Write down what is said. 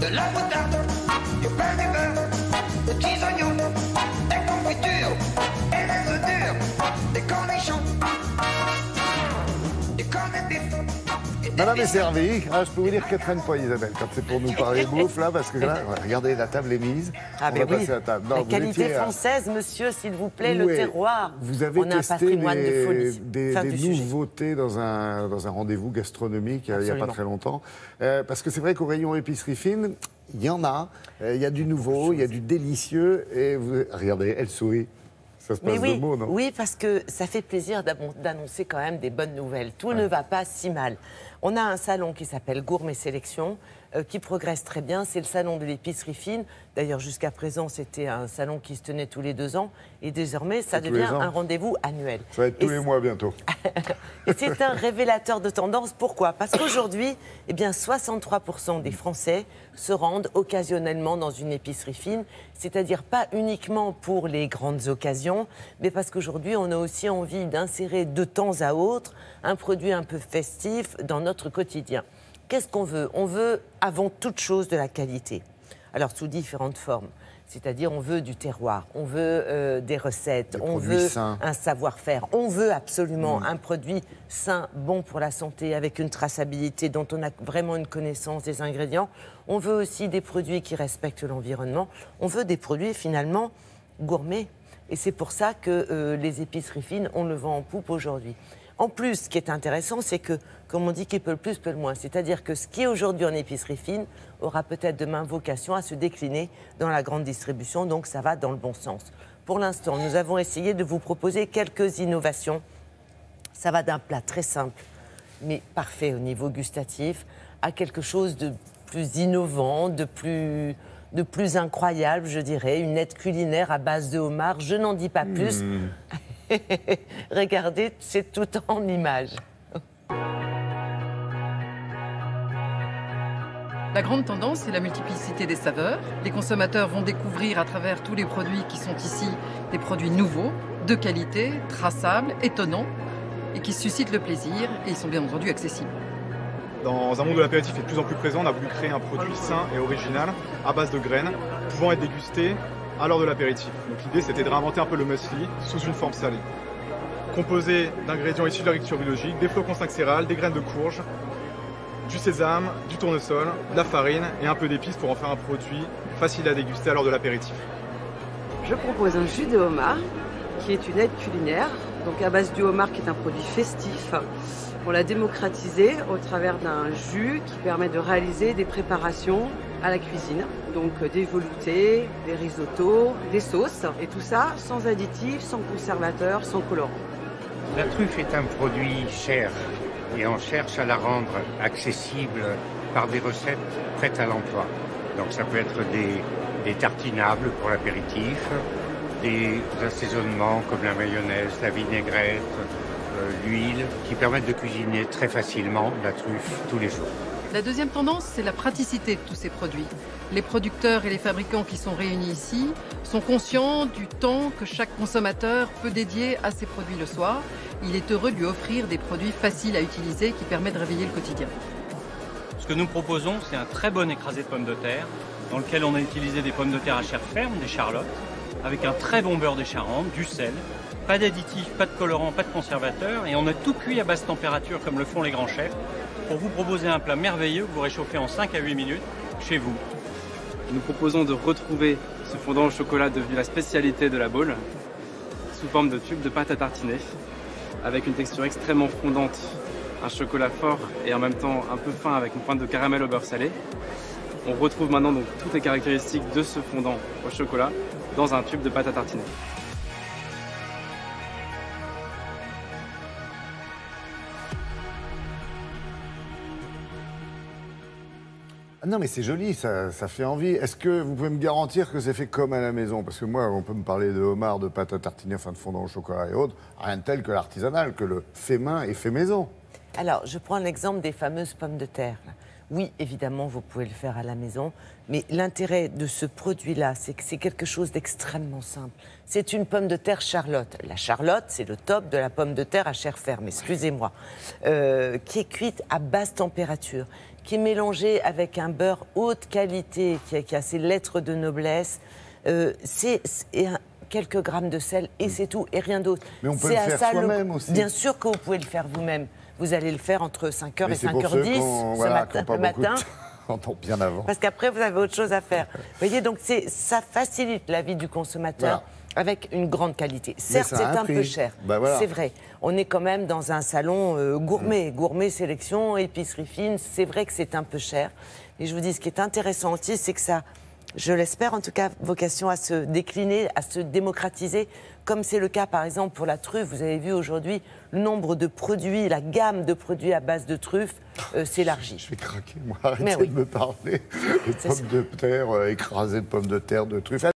de la moutarde, du pain du beurre, des petits oignons, des confitures et des œufs durs, des cornichons, du cornet de bif. Madame est servie. Ah, je peux vous dire qu'elle traîne pas, Isabelle, quand c'est pour nous parler bouffe, là, parce que là, regardez, la table est mise. Ah, on ben va oui. passer à la table. Non, La vous qualité étiez, française, monsieur, s'il vous plaît, le ouais, terroir. Vous avez On a un testé patrimoine de folie. des Fin du sujet. nouveautés dans un rendez-vous gastronomique il n'y a pas Absolument. très longtemps. Parce que c'est vrai qu'au rayon épicerie fine, il y en a. Il y a du nouveau, il y a du délicieux. Et vous, regardez, elle sourit. Ça se passe Mais oui, de mots, non? oui, parce que ça fait plaisir d'annoncer quand même des bonnes nouvelles. Tout ne va pas si mal. On a un salon qui s'appelle Gourmet Sélection, qui progresse très bien. C'est le salon de l'épicerie fine. D'ailleurs, jusqu'à présent, c'était un salon qui se tenait tous les 2 ans. Et désormais, ça tous les devient ans. un rendez-vous annuel. Ça va être tous les mois bientôt. Et c'est un révélateur de tendance. Pourquoi? Parce qu'aujourd'hui, eh bien, 63% des Français se rendent occasionnellement dans une épicerie fine, c'est-à-dire pas uniquement pour les grandes occasions, mais parce qu'aujourd'hui, on a aussi envie d'insérer de temps à autre un produit un peu festif dans notre quotidien. Qu'est-ce qu'on veut? On veut, avant toute chose, de la qualité. Alors, sous différentes formes. C'est-à-dire, on veut du terroir, on veut des recettes, Des on produits veut sains. un savoir-faire, on veut absolument un produit sain, bon pour la santé, avec une traçabilité dont on a vraiment une connaissance des ingrédients. On veut aussi des produits qui respectent l'environnement. On veut des produits, finalement, gourmets. Et c'est pour ça que les épiceries fines, on le vend en poupe aujourd'hui. En plus, ce qui est intéressant, c'est que, comme on dit, qui peut le plus, peut le moins. C'est-à-dire que ce qui est aujourd'hui en épicerie fine aura peut-être demain vocation à se décliner dans la grande distribution, donc ça va dans le bon sens. Pour l'instant, nous avons essayé de vous proposer quelques innovations. Ça va d'un plat très simple, mais parfait au niveau gustatif, à quelque chose de plus innovant, de plus incroyable, je dirais. Une aide culinaire à base de homard. Je n'en dis pas plus. Regardez, c'est tout en images. La grande tendance, c'est la multiplicité des saveurs. Les consommateurs vont découvrir à travers tous les produits qui sont ici des produits nouveaux, de qualité, traçables, étonnants, et qui suscitent le plaisir, et ils sont bien entendu accessibles. Dans un monde où l'apéritif est de plus en plus présent, on a voulu créer un produit sain et original à base de graines, pouvant être dégusté à l'heure de l'apéritif. Donc l'idée, c'était de réinventer un peu le muesli sous une forme salée. Composé d'ingrédients issus de l'agriculture biologique, des flocons 5 céréales, des graines de courge, du sésame, du tournesol, de la farine et un peu d'épices pour en faire un produit facile à déguster à l'heure de l'apéritif. Je propose un jus de homard qui est une aide culinaire, donc à base du homard qui est un produit festif. On l'a démocratisé au travers d'un jus qui permet de réaliser des préparations à la cuisine. Donc des veloutés, des risottos, des sauces et tout ça sans additifs, sans conservateurs, sans colorants. La truffe est un produit cher et on cherche à la rendre accessible par des recettes prêtes à l'emploi. Donc ça peut être des tartinables pour l'apéritif, des assaisonnements comme la mayonnaise, la vinaigrette, l'huile, qui permettent de cuisiner très facilement la truffe tous les jours. La deuxième tendance, c'est la praticité de tous ces produits. Les producteurs et les fabricants qui sont réunis ici sont conscients du temps que chaque consommateur peut dédier à ces produits le soir. Il est heureux de lui offrir des produits faciles à utiliser qui permettent de réveiller le quotidien. Ce que nous proposons, c'est un très bon écrasé de pommes de terre, dans lequel on a utilisé des pommes de terre à chair ferme, des charlottes, avec un très bon beurre des Charentes, du sel, pas d'additifs, pas de colorants, pas de conservateurs, et on a tout cuit à basse température comme le font les grands chefs, pour vous proposer un plat merveilleux que vous réchauffez en 5 à 8 minutes chez vous. Nous proposons de retrouver ce fondant au chocolat devenu la spécialité de la Baule, sous forme de tube de pâte à tartiner, avec une texture extrêmement fondante, un chocolat fort et en même temps un peu fin avec une pointe de caramel au beurre salé. On retrouve maintenant donc toutes les caractéristiques de ce fondant au chocolat dans un tube de pâte à tartiner. Non, mais c'est joli, ça fait envie. Est-ce que vous pouvez me garantir que c'est fait comme à la maison? Parce que moi, on peut me parler de homard, de pâte à tartiner, enfin de fondant au chocolat et autres. Rien de tel que l'artisanal, que le fait main et fait maison. Alors, je prends l'exemple des fameuses pommes de terre. Oui, évidemment, vous pouvez le faire à la maison, mais l'intérêt de ce produit-là, c'est que c'est quelque chose d'extrêmement simple. C'est une pomme de terre charlotte. La charlotte, c'est le top de la pomme de terre à chair ferme, excusez-moi, qui est cuite à basse température, qui est mélangé avec un beurre haute qualité, qui a ses lettres de noblesse. Quelques grammes de sel et c'est tout, et rien d'autre. Mais on peut le faire soi-même aussi. Bien sûr que vous pouvez le faire vous-même. Vous allez le faire entre 5h et 5h10 ce matin. Bien avant. Parce qu'après, vous avez autre chose à faire. Vous voyez, donc ça facilite la vie du consommateur avec une grande qualité. Certes, c'est un peu cher, c'est vrai. On est quand même dans un salon gourmet, gourmet sélection, épicerie fine. C'est vrai que c'est un peu cher. Et je vous dis, ce qui est intéressant aussi, c'est que ça, je l'espère en tout cas, vocation à se décliner, à se démocratiser, comme c'est le cas par exemple pour la truffe. Vous avez vu aujourd'hui le nombre de produits, la gamme de produits à base de truffes s'élargit. Je vais craquer, moi, arrêtez de me parler. De pommes de terre, écrasées de pommes de terre, de truffes.